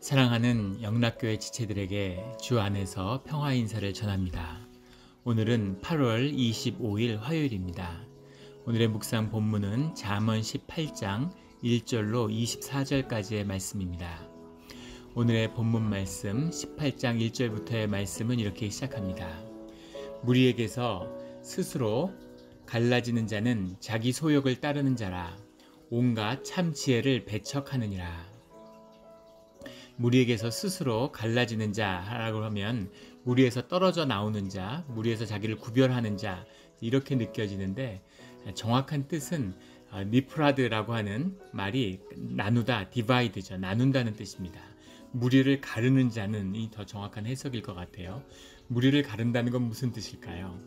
사랑하는 영락교회 지체들에게 주 안에서 평화 인사를 전합니다. 오늘은 8월 25일 화요일입니다. 오늘의 묵상 본문은 잠언 18장 1절로 24절까지의 말씀입니다. 오늘의 본문 말씀 18장 1절부터의 말씀은 이렇게 시작합니다. 무리에게서 스스로 갈라지는 자는 자기 소욕을 따르는 자라. 온갖 참 지혜를 배척하느니라. 무리에게서 스스로 갈라지는 자라고 하면 무리에서 떨어져 나오는 자, 무리에서 자기를 구별하는 자, 이렇게 느껴지는데 정확한 뜻은 니프라드라고 하는 말이 나누다, 디바이드죠. 나눈다는 뜻입니다. 무리를 가르는 자는 이 더 정확한 해석일 것 같아요. 무리를 가른다는 건 무슨 뜻일까요?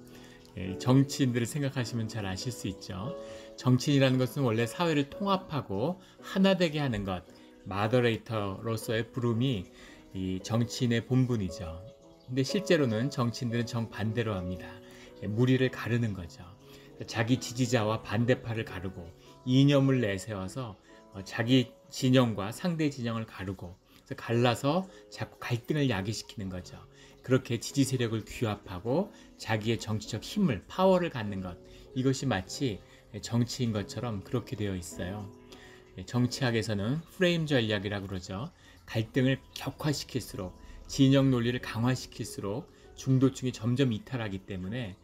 정치인들을 생각하시면 잘 아실 수 있죠. 정치인이라는 것은 원래 사회를 통합하고 하나 되게 하는 것, 마더레이터로서의 부름이 이 정치인의 본분이죠. 근데 실제로는 정치인들은 정반대로 합니다. 무리를 가르는 거죠. 자기 지지자와 반대파를 가르고 이념을 내세워서 자기 진영과 상대 진영을 가르고 그래서 갈라서 자꾸 갈등을 야기시키는 거죠. 그렇게 지지 세력을 규합하고 자기의 정치적 힘을, 파워를 갖는 것, 이것이 마치 정치인 것처럼 그렇게 되어 있어요. 정치학에서는 프레임 전략이라고 그러죠. 갈등을 격화시킬수록, 진영 논리를 강화시킬수록 중도층이 점점 이탈하기 때문에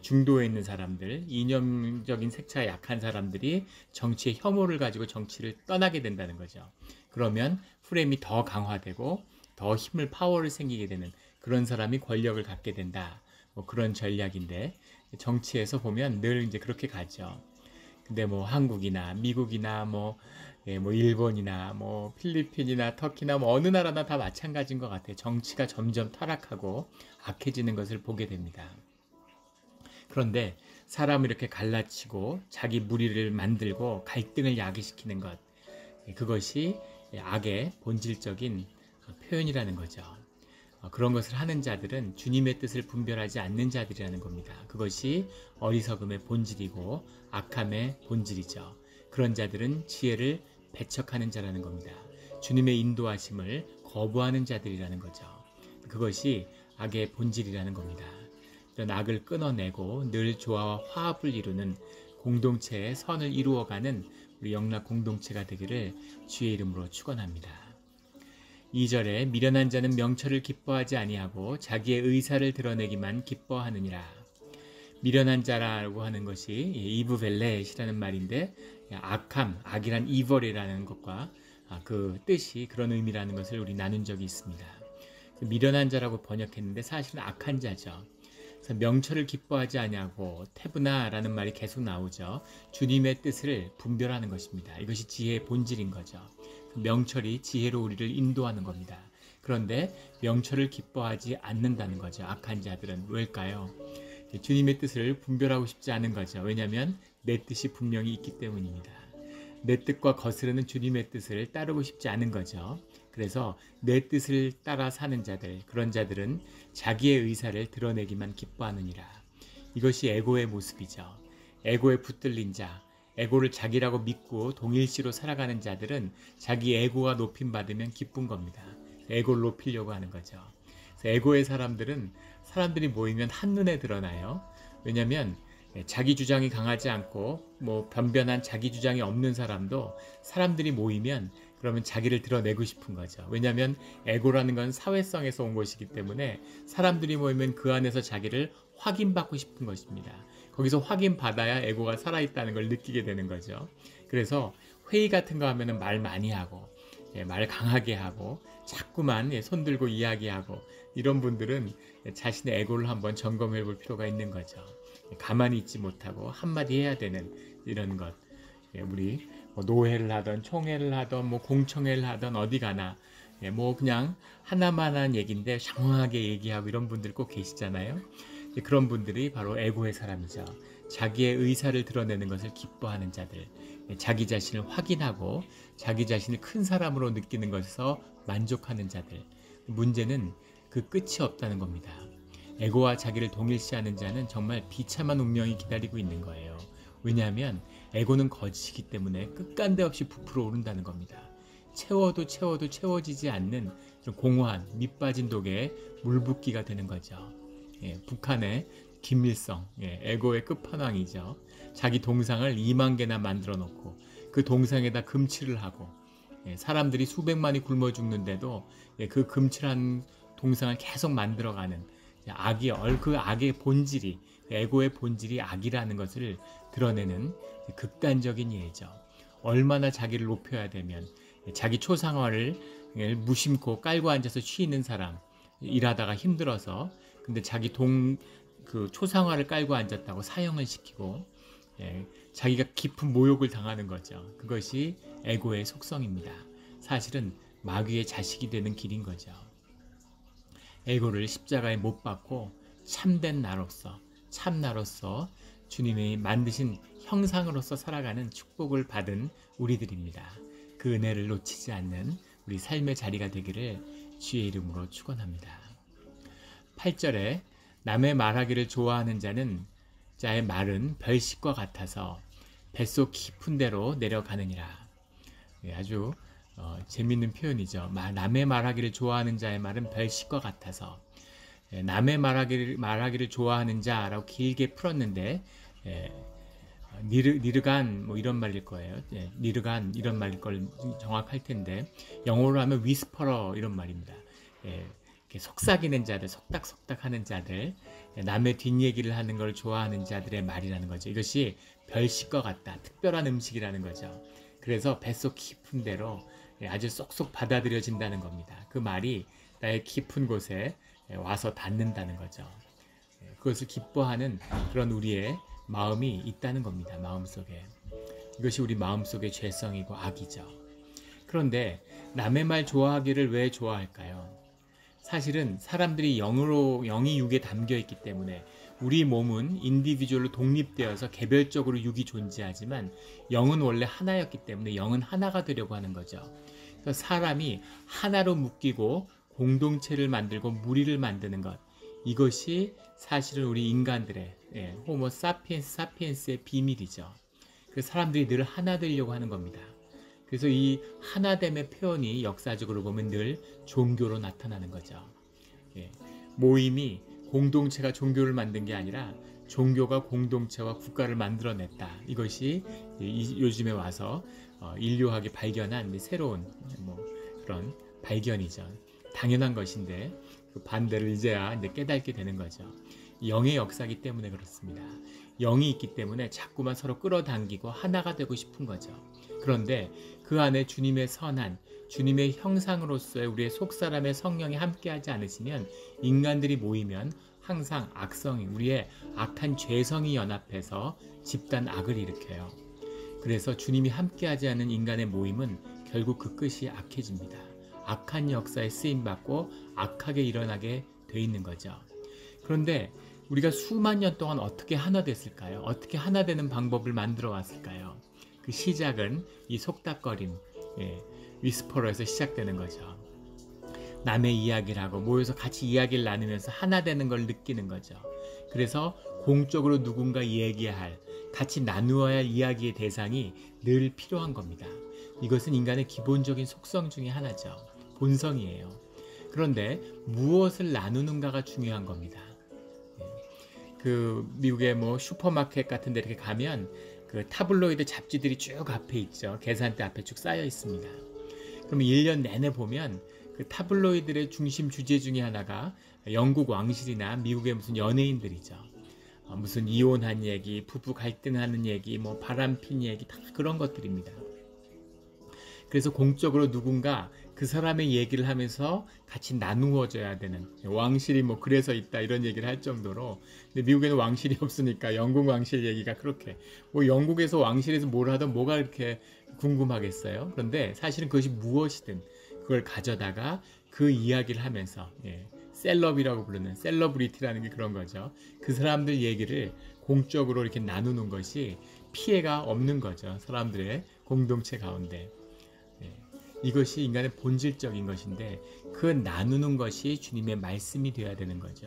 중도에 있는 사람들, 이념적인 색채가 약한 사람들이 정치의 혐오를 가지고 정치를 떠나게 된다는 거죠. 그러면 프레임이 더 강화되고 더 힘을, 파워를 생기게 되는 그런 사람이 권력을 갖게 된다. 그런 전략인데 정치에서 보면 늘 이제 그렇게 가죠. 근데 한국이나 미국이나 일본이나 필리핀이나 터키나 어느 나라나 다 마찬가지인 것 같아요. 정치가 점점 타락하고 악해지는 것을 보게 됩니다. 그런데 사람을 이렇게 갈라치고 자기 무리를 만들고 갈등을 야기시키는 것, 그것이 악의 본질적인 표현이라는 거죠. 그런 것을 하는 자들은 주님의 뜻을 분별하지 않는 자들이라는 겁니다. 그것이 어리석음의 본질이고 악함의 본질이죠. 그런 자들은 지혜를 배척하는 자라는 겁니다. 주님의 인도하심을 거부하는 자들이라는 거죠. 그것이 악의 본질이라는 겁니다. 이런 악을 끊어내고 늘 조화와 화합을 이루는 공동체의 선을 이루어가는 우리 영락 공동체가 되기를 주의 이름으로 축원합니다. 2절에 미련한 자는 명철을 기뻐하지 아니하고 자기의 의사를 드러내기만 기뻐하느니라. 미련한 자라고 하는 것이 이브벨렛이라는 말인데 악함, 악이란 이벌이라는 것과 그 뜻이 그런 의미라는 것을 우리 나눈 적이 있습니다. 미련한 자라고 번역했는데 사실은 악한 자죠. 그래서 명철을 기뻐하지 아니하고 테브나라는 말이 계속 나오죠. 주님의 뜻을 분별하는 것입니다. 이것이 지혜의 본질인 거죠. 명철이 지혜로 우리를 인도하는 겁니다. 그런데 명철을 기뻐하지 않는다는 거죠. 악한 자들은 왜일까요? 주님의 뜻을 분별하고 싶지 않은 거죠. 왜냐하면 내 뜻이 분명히 있기 때문입니다. 내 뜻과 거스르는 주님의 뜻을 따르고 싶지 않은 거죠. 그래서 내 뜻을 따라 사는 자들, 그런 자들은 자기의 의사를 드러내기만 기뻐하느니라. 이것이 에고의 모습이죠. 에고에 붙들린 자, 에고를 자기라고 믿고 동일시로 살아가는 자들은 자기 에고가 높임받으면 기쁜 겁니다. 에고를 높이려고 하는 거죠. 그래서 에고의 사람들은 사람들이 모이면 한눈에 드러나요. 왜냐하면 자기 주장이 강하지 않고 변변한 자기 주장이 없는 사람도 사람들이 모이면 그러면 자기를 드러내고 싶은 거죠. 왜냐하면 에고라는 건 사회성에서 온 것이기 때문에 사람들이 모이면 그 안에서 자기를 확인받고 싶은 것입니다. 거기서 확인받아야 에고가 살아있다는 걸 느끼게 되는 거죠. 그래서 회의 같은 거 하면은 말 많이 하고 말 강하게 하고 자꾸만 손 들고 이야기하고 이런 분들은 자신의 에고를 한번 점검해 볼 필요가 있는 거죠. 가만히 있지 못하고 한마디 해야 되는 이런 것. 우리 노회를 하던 총회를 하던 공청회를 하던 어디 가나 그냥 하나만 한 얘기인데 장황하게 얘기하고 이런 분들 꼭 계시잖아요. 그런 분들이 바로 에고의 사람이죠. 자기의 의사를 드러내는 것을 기뻐하는 자들, 자기 자신을 확인하고 자기 자신을 큰 사람으로 느끼는 것에서 만족하는 자들. 문제는 그 끝이 없다는 겁니다. 에고와 자기를 동일시하는 자는 정말 비참한 운명이 기다리고 있는 거예요. 왜냐하면 에고는 거짓이기 때문에 끝간데 없이 부풀어 오른다는 겁니다. 채워도 채워지지 않는 좀 공허한 밑빠진 독에 물붓기가 되는 거죠. 예, 북한의 김일성, 예, 에고의 끝판왕이죠. 자기 동상을 2만 개나 만들어 놓고 그 동상에다 금칠을 하고, 예, 사람들이 수백만이 굶어 죽는데도, 예, 그 금칠한 동상을 계속 만들어가는 그 악의 본질이, 에고의 본질이 악이라는 것을 드러내는 극단적인 예죠. 얼마나 자기를 높여야 되면, 자기 초상화를 무심코 깔고 앉아서 쉬는 사람, 일하다가 힘들어서 근데 자기 그 초상화를 깔고 앉았다고 사형을 시키고, 예, 자기가 깊은 모욕을 당하는 거죠. 그것이 에고의 속성입니다. 사실은 마귀의 자식이 되는 길인 거죠. 에고를 십자가에 못 박고 참된 나로서, 참나로서 주님이 만드신 형상으로서 살아가는 축복을 받은 우리들입니다. 그 은혜를 놓치지 않는 우리 삶의 자리가 되기를 주의 이름으로 축원합니다. 8절에 남의 말하기를 좋아하는 자의 말은 별식과 같아서 뱃속 깊은 데로 내려가느니라. 예, 아주 재밌는 표현이죠. 남의 말하기를 좋아하는 자의 말은 별식과 같아서, 예, 남의 말하기를 좋아하는 자라고 길게 풀었는데, 예, 니르간 뭐 이런 말일 거예요. 예, 니르간 이런 말일 걸 정확할 텐데 영어로 하면 위스퍼러 이런 말입니다. 예, 이렇게 속삭이는 자들, 속닥속닥 하는 자들, 예, 남의 뒷얘기를 하는 걸 좋아하는 자들의 말이라는 거죠. 이것이 별식과 같다, 특별한 음식이라는 거죠. 그래서 뱃속 깊은 데로, 예, 아주 쏙쏙 받아들여진다는 겁니다. 그 말이 나의 깊은 곳에, 예, 와서 닿는다는 거죠. 예, 그것을 기뻐하는 그런 우리의 마음이 있다는 겁니다. 마음속에. 이것이 우리 마음속의 죄성이고 악이죠. 그런데 남의 말 좋아하기를 왜 좋아할까요? 사실은 사람들이 영이 육에 담겨 있기 때문에 우리 몸은 인디비주얼로 독립되어서 개별적으로 육이 존재하지만 영은 원래 하나였기 때문에 영은 하나가 되려고 하는 거죠. 그래서 사람이 하나로 묶이고 공동체를 만들고 무리를 만드는 것, 이것이 사실은 우리 인간들의, 예, 호모 사피엔스의 비밀이죠. 그 사람들이 늘 하나 되려고 하는 겁니다. 그래서 이 하나됨의 표현이 역사적으로 보면 늘 종교로 나타나는 거죠. 예, 모임이, 공동체가 종교를 만든 게 아니라 종교가 공동체와 국가를 만들어냈다. 이것이 요즘에 와서 인류학이 발견한 새로운 그런 발견이죠. 당연한 것인데 그 반대를 이제야 깨닫게 되는 거죠. 영의 역사이기 때문에 그렇습니다. 영이 있기 때문에 자꾸만 서로 끌어당기고 하나가 되고 싶은 거죠. 그런데 그 안에 주님의 선한, 주님의 형상으로서의 우리의 속사람의 성령이 함께하지 않으시면, 인간들이 모이면 항상 악성이, 우리의 악한 죄성이 연합해서 집단 악을 일으켜요. 그래서 주님이 함께하지 않는 인간의 모임은 결국 그 끝이 악해집니다. 악한 역사에 쓰임받고 악하게 일어나게 돼 있는 거죠. 그런데 우리가 수만 년 동안 어떻게 하나 됐을까요? 어떻게 하나 되는 방법을 만들어 왔을까요? 그 시작은 이 속닥거림, 예, 위스퍼러에서 시작되는 거죠. 남의 이야기를 하고 모여서 같이 이야기를 나누면서 하나 되는 걸 느끼는 거죠. 그래서 공적으로 누군가 얘기할, 같이 나누어야 할 이야기의 대상이 늘 필요한 겁니다. 이것은 인간의 기본적인 속성 중에 하나죠. 본성이에요. 그런데 무엇을 나누는가가 중요한 겁니다. 그 미국의 슈퍼마켓 같은 데 이렇게 가면 그 타블로이드 잡지들이 쭉 앞에 있죠. 계산대 앞에 쭉 쌓여 있습니다. 그러면 1년 내내 보면 그 타블로이드의 중심 주제 중에 하나가 영국 왕실이나 미국의 무슨 연예인들이죠. 무슨 이혼한 얘기, 부부 갈등하는 얘기, 바람핀 얘기, 다 그런 것들입니다. 그래서 공적으로 누군가 그 사람의 얘기를 하면서 같이 나누어져야 되는, 왕실이 그래서 있다 이런 얘기를 할 정도로. 근데 미국에는 왕실이 없으니까 영국 왕실 얘기가 그렇게, 영국에서 왕실에서 뭘 하든 뭐가 그렇게 궁금하겠어요. 그런데 사실은 그것이 무엇이든 그걸 가져다가 그 이야기를 하면서, 예, 셀럽이라고 부르는, 셀러브리티라는 게 그런 거죠. 그 사람들 얘기를 공적으로 이렇게 나누는 것이 피해가 없는 거죠. 사람들의 공동체 가운데. 이것이 인간의 본질적인 것인데, 그 나누는 것이 주님의 말씀이 되어야 되는 거죠.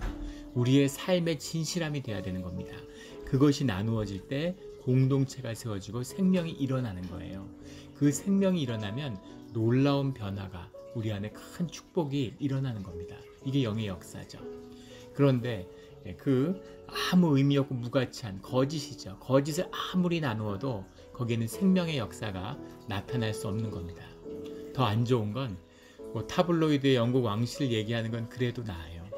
우리의 삶의 진실함이 되어야 되는 겁니다. 그것이 나누어질 때 공동체가 세워지고 생명이 일어나는 거예요. 그 생명이 일어나면 놀라운 변화가 우리 안에 큰 축복이 일어나는 겁니다. 이게 영의 역사죠. 그런데 그 아무 의미 없고 무가치한 거짓이죠. 거짓을 아무리 나누어도 거기에는 생명의 역사가 나타날 수 없는 겁니다. 더 안 좋은 건 뭐 타블로이드의 영국 왕실 얘기하는 건 그래도 나아요.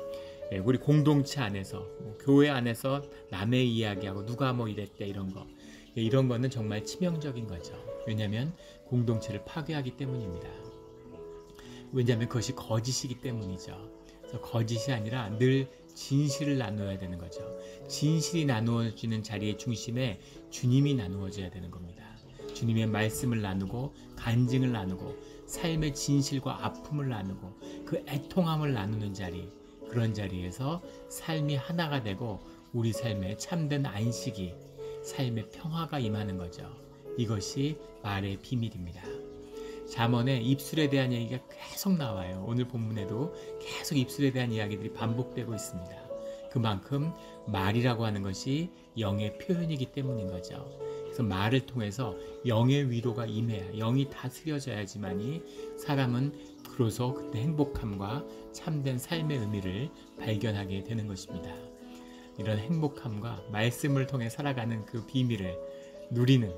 우리 공동체 안에서 교회 안에서 남의 이야기하고 누가 뭐 이랬대 이런 거, 이런 거는 정말 치명적인 거죠. 왜냐하면 공동체를 파괴하기 때문입니다. 왜냐하면 그것이 거짓이기 때문이죠. 그래서 거짓이 아니라 늘 진실을 나누어야 되는 거죠. 진실이 나누어지는 자리의 중심에 주님이 나누어져야 되는 겁니다. 주님의 말씀을 나누고 간증을 나누고 삶의 진실과 아픔을 나누고 그 애통함을 나누는 자리, 그런 자리에서 삶이 하나가 되고 우리 삶에 참된 안식이, 삶의 평화가 임하는 거죠. 이것이 말의 비밀입니다. 잠언에 입술에 대한 얘기가 계속 나와요. 오늘 본문에도 계속 입술에 대한 이야기들이 반복되고 있습니다. 그만큼 말이라고 하는 것이 영의 표현이기 때문인 거죠. 그래서 말을 통해서 영의 위로가 임해야, 영이 다스려져야지만이 사람은 그로서 그때 행복함과 참된 삶의 의미를 발견하게 되는 것입니다. 이런 행복함과 말씀을 통해 살아가는 그 비밀을 누리는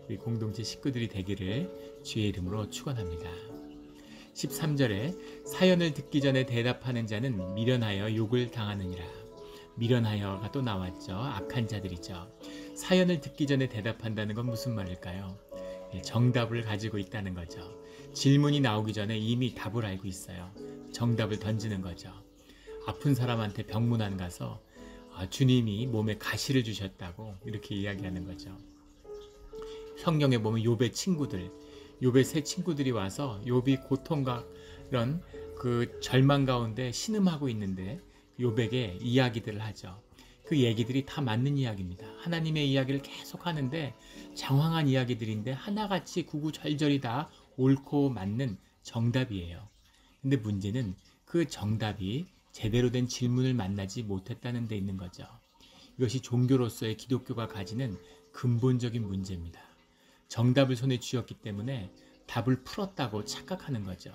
우리 공동체 식구들이 되기를 주의 이름으로 축원합니다. 13절에 사연을 듣기 전에 대답하는 자는 미련하여 욕을 당하느니라. 미련하여가 또 나왔죠. 악한 자들이죠. 사연을 듣기 전에 대답한다는 건 무슨 말일까요? 정답을 가지고 있다는 거죠. 질문이 나오기 전에 이미 답을 알고 있어요. 정답을 던지는 거죠. 아픈 사람한테 병문안 가서 주님이 몸에 가시를 주셨다고 이렇게 이야기하는 거죠. 성경에 보면 욥의 친구들, 욥의 세 친구들이 와서 욥이 고통과 이런 그 절망 가운데 신음하고 있는데 욥에게 이야기들을 하죠. 그 얘기들이 다 맞는 이야기입니다. 하나님의 이야기를 계속 하는데 장황한 이야기들인데 하나같이 구구절절이 다 옳고 맞는 정답이에요. 근데 문제는 그 정답이 제대로 된 질문을 만나지 못했다는 데 있는 거죠. 이것이 종교로서의 기독교가 가지는 근본적인 문제입니다. 정답을 손에 쥐었기 때문에 답을 풀었다고 착각하는 거죠.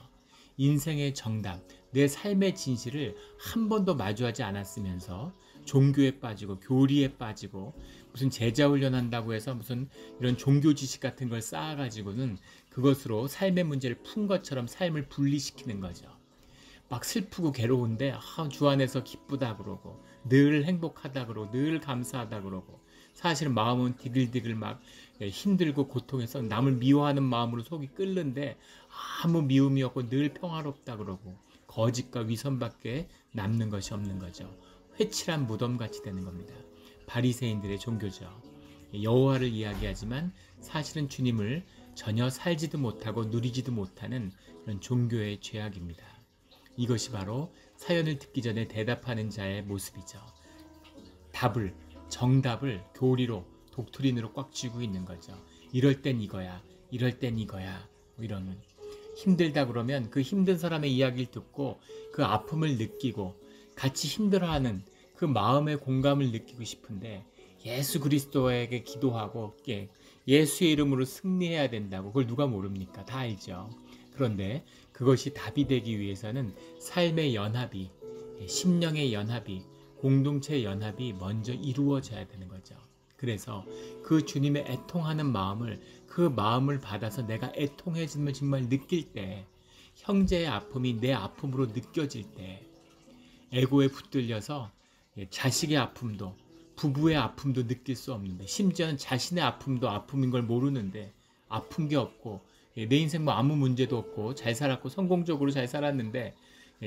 인생의 정답, 내 삶의 진실을 한 번도 마주하지 않았으면서 종교에 빠지고 교리에 빠지고 무슨 제자 훈련한다고 해서 무슨 이런 종교 지식 같은 걸 쌓아가지고는 그것으로 삶의 문제를 푼 것처럼 삶을 분리시키는 거죠. 막 슬프고 괴로운데 주 안에서 기쁘다 그러고 늘 행복하다 그러고 늘 감사하다 그러고 사실은 마음은 디글디글 막 힘들고 고통해서 남을 미워하는 마음으로 속이 끓는데 아무 미움이 없고 늘 평화롭다 그러고 거짓과 위선밖에 남는 것이 없는 거죠. 회칠한 무덤같이 되는 겁니다. 바리새인들의 종교죠. 여호와를 이야기하지만 사실은 주님을 전혀 살지도 못하고 누리지도 못하는 그런 종교의 죄악입니다. 이것이 바로 사연을 듣기 전에 대답하는 자의 모습이죠. 정답을 교리로 독트린으로 꽉 쥐고 있는 거죠. 이럴 땐 이거야, 이럴 땐 이거야, 이런 힘들다 그러면 그 힘든 사람의 이야기를 듣고 그 아픔을 느끼고 같이 힘들어하는 그 마음의 공감을 느끼고 싶은데 예수 그리스도에게 기도하고 예수의 이름으로 승리해야 된다고 그걸 누가 모릅니까? 다 알죠. 그런데 그것이 답이 되기 위해서는 삶의 연합이, 심령의 연합이, 공동체의 연합이 먼저 이루어져야 되는 거죠. 그래서 그 주님의 애통하는 마음을, 그 마음을 받아서 내가 애통해짐을 정말 느낄 때, 형제의 아픔이 내 아픔으로 느껴질 때, 에고에 붙들려서 자식의 아픔도, 부부의 아픔도 느낄 수 없는데, 심지어는 자신의 아픔도 아픔인 걸 모르는데, 아픈 게 없고 내 인생 뭐 아무 문제도 없고 잘 살았고 성공적으로 잘 살았는데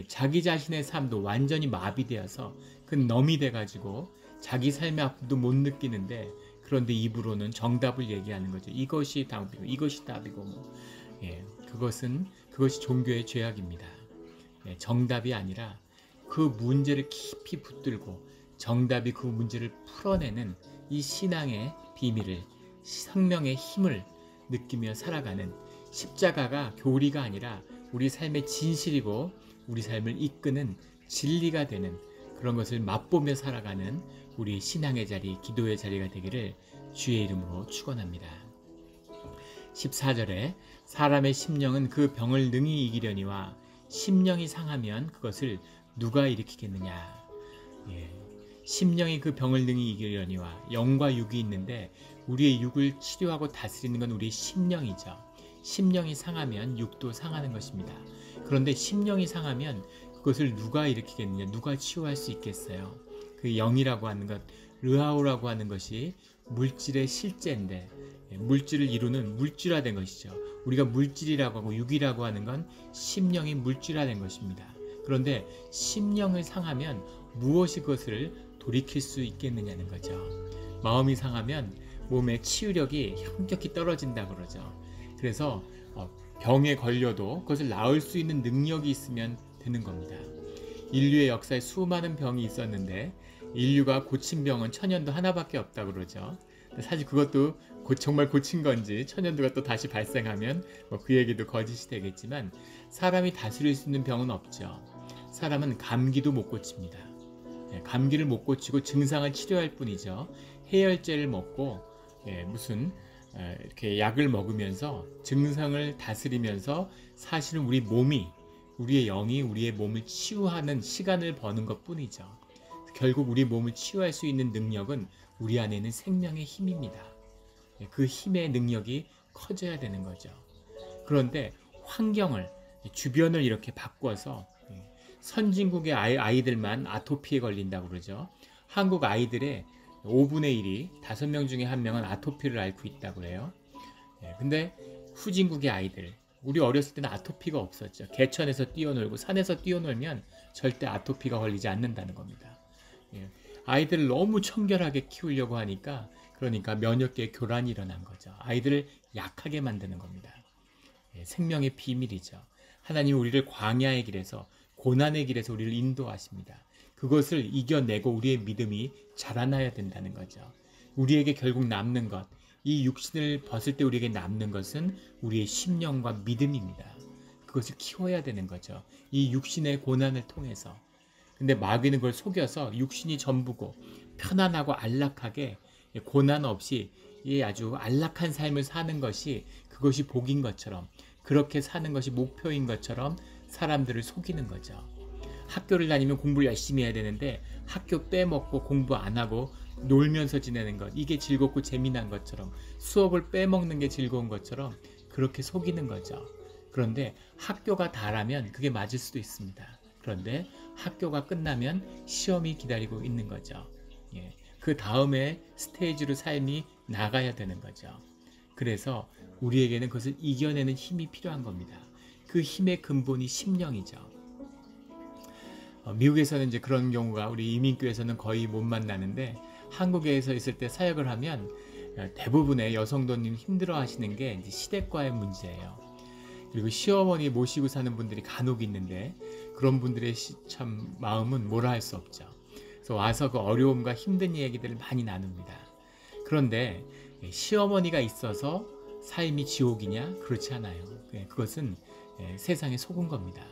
자기 자신의 삶도 완전히 마비되어서 그 넘이 돼가지고 자기 삶의 아픔도 못 느끼는데, 그런데 입으로는 정답을 얘기하는 거죠. 이것이 답이고 이것이 답이고 그것이 종교의 죄악입니다. 정답이 아니라 그 문제를 깊이 붙들고 정답이 그 문제를 풀어내는 이 신앙의 비밀을, 성령의 힘을 느끼며 살아가는, 십자가가 교리가 아니라 우리 삶의 진실이고 우리 삶을 이끄는 진리가 되는 그런 것을 맛보며 살아가는 우리 신앙의 자리, 기도의 자리가 되기를 주의 이름으로 축원합니다. 14절에 사람의 심령은 그 병을 능히 이기려니와 심령이 상하면 그것을 누가 일으키겠느냐. 예. 심령이 그 병을 능히 이기려니와 영과 육이 있는데 우리의 육을 치료하고 다스리는 건 우리의 심령이죠. 심령이 상하면 육도 상하는 것입니다. 그런데 심령이 상하면 그것을 누가 일으키겠느냐, 누가 치유할 수 있겠어요. 그 영이라고 하는 것, 르하오라고 하는 것이 물질의 실제인데 물질을 이루는 물질화된 것이죠. 우리가 물질이라고 하고 육이라고 하는 건 심령이 물질화된 것입니다. 그런데 심령을 상하면 무엇이 그것을 돌이킬 수 있겠느냐는 거죠. 마음이 상하면 몸의 치유력이 현격히 떨어진다고 그러죠. 그래서 병에 걸려도 그것을 나을 수 있는 능력이 있으면 되는 겁니다. 인류의 역사에 수많은 병이 있었는데 인류가 고친 병은 천연두 하나밖에 없다고 그러죠. 사실 그것도 정말 고친 건지 천연두가 또 다시 발생하면 그 얘기도 거짓이 되겠지만 사람이 다스릴 수 있는 병은 없죠. 사람은 감기도 못 고칩니다. 감기를 못 고치고 증상을 치료할 뿐이죠. 해열제를 먹고 무슨 이렇게 약을 먹으면서 증상을 다스리면서 사실은 우리 몸이, 우리의 영이 우리의 몸을 치유하는 시간을 버는 것 뿐이죠. 결국 우리 몸을 치유할 수 있는 능력은 우리 안에 있는 생명의 힘입니다. 그 힘의 능력이 커져야 되는 거죠. 그런데 환경을, 주변을 이렇게 바꿔서 선진국의 아이들만 아토피에 걸린다고 그러죠. 한국 아이들의 5분의 1이 5명 중에 1명은 아토피를 앓고 있다고 해요. 근데 후진국의 아이들, 우리 어렸을 때는 아토피가 없었죠. 개천에서 뛰어놀고 산에서 뛰어놀면 절대 아토피가 걸리지 않는다는 겁니다. 아이들을 너무 청결하게 키우려고 하니까 그러니까 면역계에 교란이 일어난 거죠. 아이들을 약하게 만드는 겁니다. 생명의 비밀이죠. 하나님은 우리를 광야의 길에서, 고난의 길에서 우리를 인도하십니다. 그것을 이겨내고 우리의 믿음이 자라나야 된다는 거죠. 우리에게 결국 남는 것, 이 육신을 벗을 때 우리에게 남는 것은 우리의 심령과 믿음입니다. 그것을 키워야 되는 거죠. 이 육신의 고난을 통해서. 근데 마귀는 그걸 속여서 육신이 전부고 편안하고 안락하게 고난 없이 아주 안락한 삶을 사는 것이 그것이 복인 것처럼, 그렇게 사는 것이 목표인 것처럼 사람들을 속이는 거죠. 학교를 다니면 공부를 열심히 해야 되는데 학교 빼먹고 공부 안 하고 놀면서 지내는 것, 이게 즐겁고 재미난 것처럼, 수업을 빼먹는 게 즐거운 것처럼 그렇게 속이는 거죠. 그런데 학교가 다라면 그게 맞을 수도 있습니다. 그런데 학교가 끝나면 시험이 기다리고 있는 거죠. 그 다음에 스테이지로 삶이 나가야 되는 거죠. 그래서 우리에게는 그것을 이겨내는 힘이 필요한 겁니다. 그 힘의 근본이 심령이죠. 미국에서는 이제 그런 경우가, 우리 이민교에서는 거의 못 만나는데 한국에서 있을 때 사역을 하면 대부분의 여성도님 힘들어 하시는 게 이제 시댁과의 문제예요. 그리고 시어머니 모시고 사는 분들이 간혹 있는데 그런 분들의 참 마음은 뭐라 할 수 없죠. 그래서 와서 그 어려움과 힘든 얘기들을 많이 나눕니다. 그런데 시어머니가 있어서 삶이 지옥이냐? 그렇지 않아요. 그것은 세상에 속은 겁니다.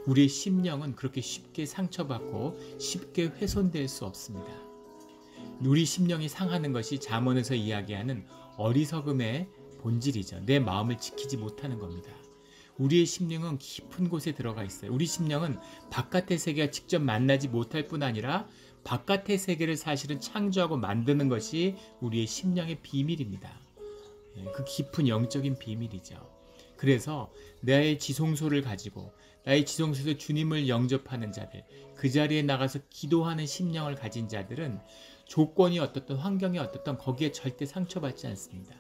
우리의 심령은 그렇게 쉽게 상처받고 쉽게 훼손될 수 없습니다. 우리 심령이 상하는 것이 잠언에서 이야기하는 어리석음의 본질이죠. 내 마음을 지키지 못하는 겁니다. 우리의 심령은 깊은 곳에 들어가 있어요. 우리 심령은 바깥의 세계와 직접 만나지 못할 뿐 아니라 바깥의 세계를 사실은 창조하고 만드는 것이 우리의 심령의 비밀입니다. 그 깊은 영적인 비밀이죠. 그래서 나의 지성소를 가지고 나의 지성소에서 주님을 영접하는 자들, 그 자리에 나가서 기도하는 심령을 가진 자들은 조건이 어떻든 환경이 어떻든 거기에 절대 상처받지 않습니다.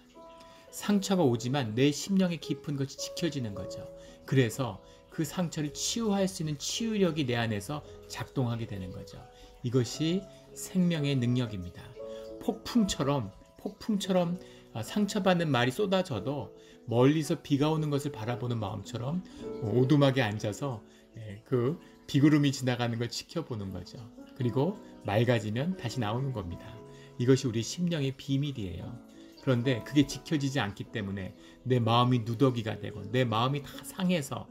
상처가 오지만 내 심령의 깊은 것이 지켜지는 거죠. 그래서 그 상처를 치유할 수 있는 치유력이 내 안에서 작동하게 되는 거죠. 이것이 생명의 능력입니다. 폭풍처럼 상처받는 말이 쏟아져도 멀리서 비가 오는 것을 바라보는 마음처럼 오두막에 앉아서 그 비구름이 지나가는 걸 지켜보는 거죠. 그리고 맑아지면 다시 나오는 겁니다. 이것이 우리 심령의 비밀이에요. 그런데 그게 지켜지지 않기 때문에 내 마음이 누더기가 되고 내 마음이 다 상해서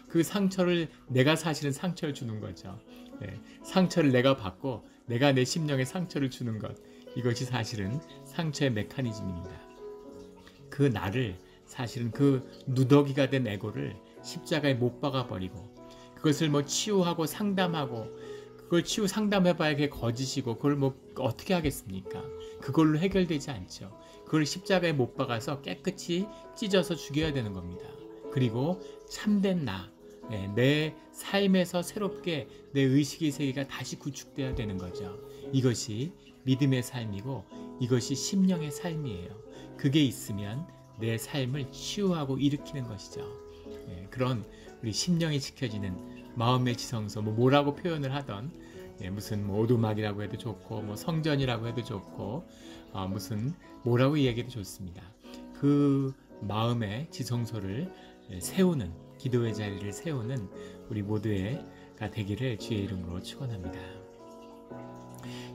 그 상처를, 내가 사실은 상처를 주는 거죠. 상처를 내가 받고 내가 내 심령에 상처를 주는 것, 이것이 사실은 상처의 메커니즘입니다. 그 나를 사실은 그 누더기가 된 에고를 십자가에 못 박아버리고 그것을 뭐 치유하고 상담하고 그걸 치유 상담해봐야 그게 거짓이고 그걸 뭐 어떻게 하겠습니까? 그걸로 해결되지 않죠. 그걸 십자가에 못 박아서 깨끗이 찢어서 죽여야 되는 겁니다. 그리고 참된 나, 내 삶에서 새롭게 내 의식의 세계가 다시 구축돼야 되는 거죠. 이것이 믿음의 삶이고 이것이 심령의 삶이에요. 그게 있으면 내 삶을 치유하고 일으키는 것이죠. 그런 우리 심령이 지켜지는 마음의 지성소, 뭐라고 표현을 하던 무슨 뭐 오두막이라고 해도 좋고 뭐 성전이라고 해도 좋고 무슨 뭐라고 이야기해도 좋습니다. 그 마음의 지성소를 세우는 기도의 자리를 세우는 우리 모두가 되기를 주의 이름으로 축원합니다.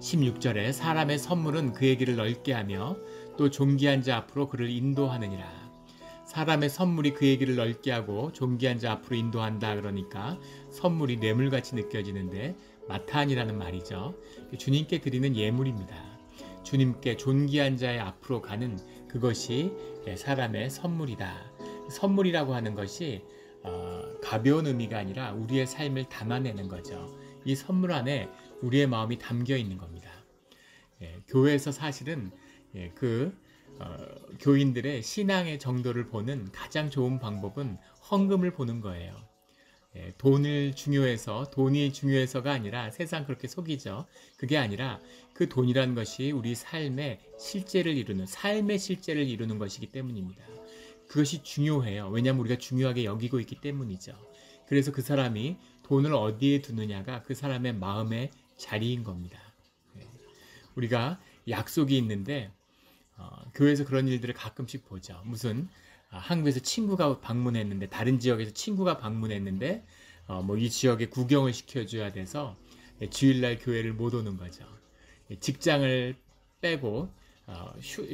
16절에 사람의 선물은 그의 길을 넓게 하며 또 존귀한 자 앞으로 그를 인도하느니라. 사람의 선물이 그의 길을 넓게 하고 존귀한 자 앞으로 인도한다. 그러니까 선물이 뇌물같이 느껴지는데 마탄이라는 말이죠. 주님께 드리는 예물입니다. 주님께 존귀한 자의 앞으로 가는 그것이 사람의 선물이다. 선물이라고 하는 것이 가벼운 의미가 아니라 우리의 삶을 담아내는 거죠. 이 선물 안에 우리의 마음이 담겨 있는 겁니다. 교회에서 사실은 교인들의 신앙의 정도를 보는 가장 좋은 방법은 헌금을 보는 거예요. 돈이 중요해서가 아니라 세상 그렇게 속이죠. 그게 아니라 그 돈이라는 것이 우리 삶의 실제를 이루는 것이기 때문입니다. 그것이 중요해요. 왜냐하면 우리가 중요하게 여기고 있기 때문이죠. 그래서 그 사람이 돈을 어디에 두느냐가 그 사람의 마음의 자리인 겁니다. 우리가 약속이 있는데 교회에서 그런 일들을 가끔씩 보죠. 무슨 한국에서 친구가 방문했는데 다른 지역에서 친구가 방문했는데 뭐 이 지역에 구경을 시켜줘야 돼서 주일날 교회를 못 오는 거죠. 직장을 빼고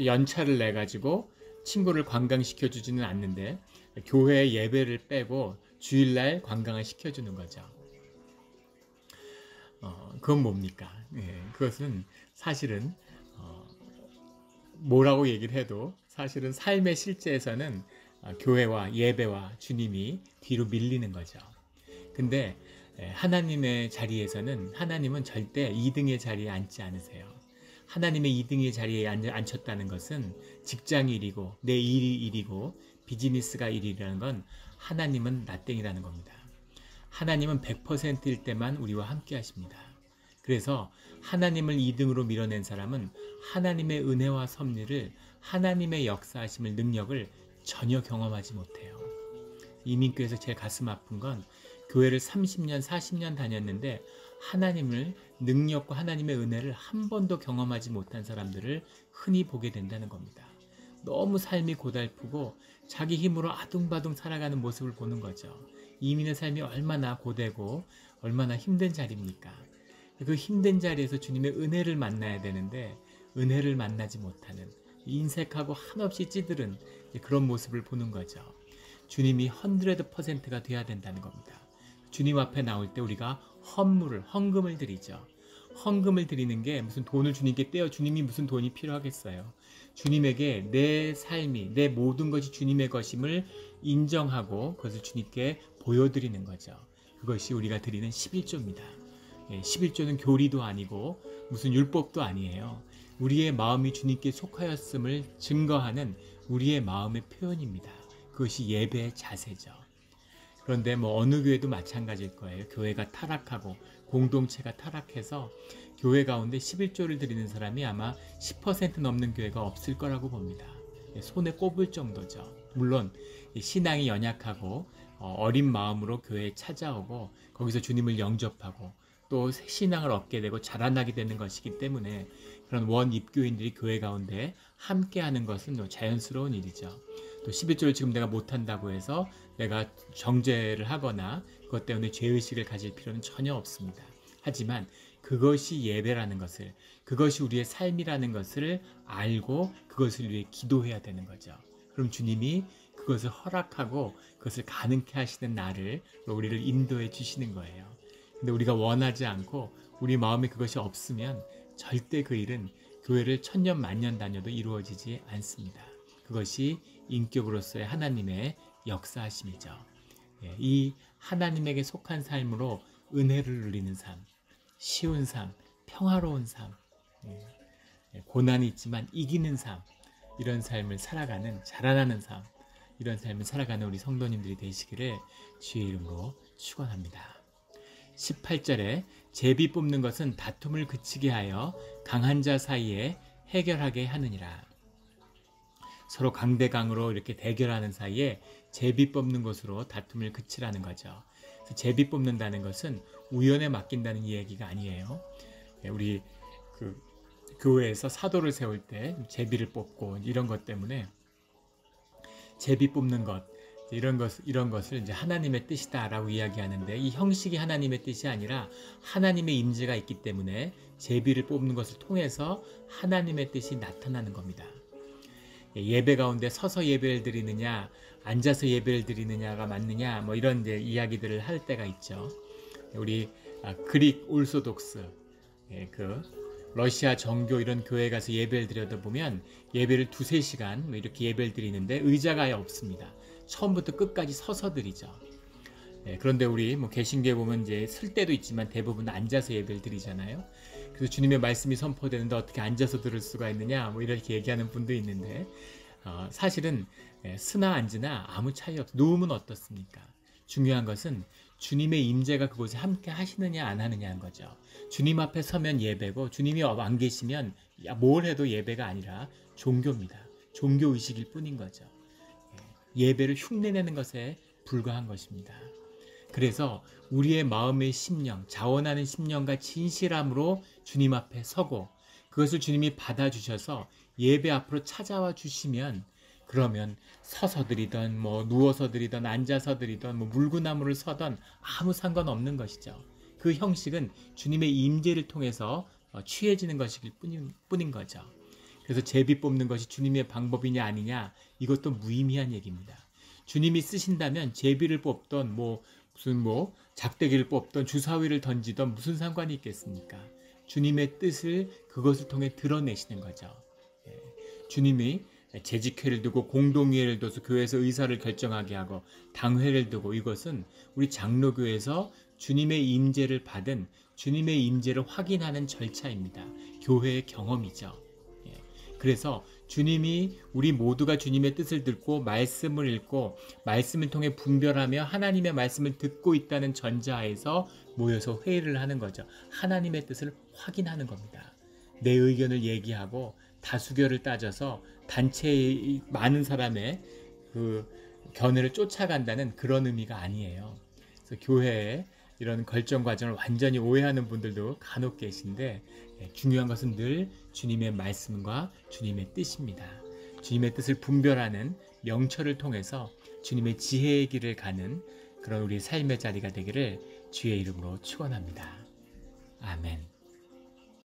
연차를 내 가지고 친구를 관광시켜주지는 않는데 교회 예배를 빼고 주일날 관광을 시켜주는 거죠. 그건 뭡니까? 그것은 사실은 뭐라고 얘기를 해도 사실은 삶의 실제에서는 교회와 예배와 주님이 뒤로 밀리는 거죠. 근데 하나님의 자리에서는 하나님은 절대 2등의 자리에 앉지 않으세요. 하나님의 2등의 자리에 앉혔다는 것은 직장이 일이고 내 일이 일이고 비즈니스가 일이라는 건 하나님은 나땡이라는 겁니다. 하나님은 100%일 때만 우리와 함께 하십니다. 그래서 하나님을 2등으로 밀어낸 사람은 하나님의 은혜와 섭리를 하나님의 역사하심을 능력을 전혀 경험하지 못해요. 이민교에서 제일 가슴 아픈 건 교회를 30년 40년 다녔는데 하나님을 능력과 하나님의 은혜를 한 번도 경험하지 못한 사람들을 흔히 보게 된다는 겁니다. 너무 삶이 고달프고 자기 힘으로 아둥바둥 살아가는 모습을 보는 거죠. 이민의 삶이 얼마나 고되고 얼마나 힘든 자리입니까? 그 힘든 자리에서 주님의 은혜를 만나야 되는데 은혜를 만나지 못하는 인색하고 한없이 찌들은 그런 모습을 보는 거죠. 주님이 100%가 돼야 된다는 겁니다. 주님 앞에 나올 때 우리가 헌금을 드리죠. 헌금을 드리는 게 무슨 돈을 주님께 떼어 주님이 무슨 돈이 필요하겠어요. 주님에게 내 삶이 내 모든 것이 주님의 것임을 인정하고 그것을 주님께 보여드리는 거죠. 그것이 우리가 드리는 11조입니다. 11조는 교리도 아니고 무슨 율법도 아니에요. 우리의 마음이 주님께 속하였음을 증거하는 우리의 마음의 표현입니다. 그것이 예배의 자세죠. 그런데 어느 교회도 마찬가지일 거예요. 교회가 타락하고 공동체가 타락해서 교회 가운데 11조를 드리는 사람이 아마 10% 넘는 교회가 없을 거라고 봅니다. 손에 꼽을 정도죠. 물론 신앙이 연약하고 어린 마음으로 교회에 찾아오고 거기서 주님을 영접하고 또 신앙을 얻게 되고 자라나게 되는 것이기 때문에 그런 원입교인들이 교회 가운데 함께하는 것은 자연스러운 일이죠. 또 11조를 지금 내가 못한다고 해서 내가 정죄를 하거나 그것 때문에 죄의식을 가질 필요는 전혀 없습니다. 하지만 그것이 예배라는 것을, 그것이 우리의 삶이라는 것을 알고 그것을 위해 기도해야 되는 거죠. 그럼 주님이 그것을 허락하고 그것을 가능케 하시는 나를, 우리를 인도해 주시는 거예요. 근데 우리가 원하지 않고 우리 마음에 그것이 없으면 절대 그 일은 교회를 천년 만년 다녀도 이루어지지 않습니다. 그것이 인격으로서의 하나님의 역사하심이죠. 이 하나님에게 속한 삶으로 은혜를 누리는 삶, 쉬운 삶, 평화로운 삶, 고난이 있지만 이기는 삶, 이런 삶을 살아가는, 자라나는 삶, 이런 삶을 살아가는 우리 성도님들이 되시기를 주의 이름으로 축원합니다. 18절에 제비 뽑는 것은 다툼을 그치게 하여 강한 자 사이에 해결하게 하느니라. 서로 강대강으로 이렇게 대결하는 사이에 제비 뽑는 것으로 다툼을 그치라는 거죠. 그래서 제비 뽑는다는 것은 우연에 맡긴다는 이야기가 아니에요. 우리 교회에서 사도를 세울 때 제비를 뽑고 이런 것 때문에 제비 뽑는 것, 이런 것을 이제 하나님의 뜻이다라고 이야기하는데, 이 형식이 하나님의 뜻이 아니라 하나님의 임재가 있기 때문에 제비를 뽑는 것을 통해서 하나님의 뜻이 나타나는 겁니다. 예배 가운데 서서 예배를 드리느냐, 앉아서 예배를 드리느냐가 맞느냐, 뭐 이런 이제 이야기들을 할 때가 있죠. 우리 그릭 올소독스, 러시아 정교 이런 교회 가서 예배를 드려다 보면 예배를 2-3시간 뭐 이렇게 예배를 드리는데 의자가 아예 없습니다. 처음부터 끝까지 서서 드리죠. 그런데 우리 뭐 개신교에 보면 이제 쓸 때도 있지만 대부분 앉아서 예배를 드리잖아요. 그래서 주님의 말씀이 선포되는데 어떻게 앉아서 들을 수가 있느냐, 뭐 이렇게 얘기하는 분도 있는데, 사실은 쓰나 앉으나 아무 차이 없어요. 누우면 어떻습니까? 중요한 것은 주님의 임재가 그곳에 함께 하시느냐 안 하느냐인 거죠. 주님 앞에 서면 예배고, 주님이 안 계시면 뭘 해도 예배가 아니라 종교입니다. 종교의식일 뿐인 거죠. 예배를 흉내내는 것에 불과한 것입니다. 그래서 우리의 마음의 심령, 자원하는 심령과 진실함으로 주님 앞에 서고, 그것을 주님이 받아주셔서 예배 앞으로 찾아와 주시면, 그러면 서서 드리던 뭐 누워서 드리던 앉아서 드리던 뭐 물구나무를 서던 아무 상관없는 것이죠. 그 형식은 주님의 임재를 통해서 취해지는 것일 뿐인 거죠. 그래서 제비 뽑는 것이 주님의 방법이냐 아니냐, 이것도 무의미한 얘기입니다. 주님이 쓰신다면 제비를 뽑던 무슨 작대기를 뽑던 주사위를 던지던 무슨 상관이 있겠습니까? 주님의 뜻을 그것을 통해 드러내시는 거죠. 주님이 재직회를 두고 공동회를 둬서 교회에서 의사를 결정하게 하고 당회를 두고, 이것은 우리 장로교에서 주님의 임재를 받은, 주님의 임재를 확인하는 절차입니다. 교회의 경험이죠. 그래서 주님이, 우리 모두가 주님의 뜻을 듣고 말씀을 읽고 말씀을 통해 분별하며 하나님의 말씀을 듣고 있다는 전자하에서 모여서 회의를 하는 거죠. 하나님의 뜻을 확인하는 겁니다. 내 의견을 얘기하고 다수결을 따져서 단체의 많은 사람의 그 견해를 쫓아간다는 그런 의미가 아니에요. 그래서 교회에 이런 결정 과정을 완전히 오해하는 분들도 간혹 계신데, 중요한 것은 늘 주님의 말씀과 주님의 뜻입니다. 주님의 뜻을 분별하는 명철을 통해서 주님의 지혜의 길을 가는 그런 우리 삶의 자리가 되기를 주의 이름으로 축원합니다. 아멘.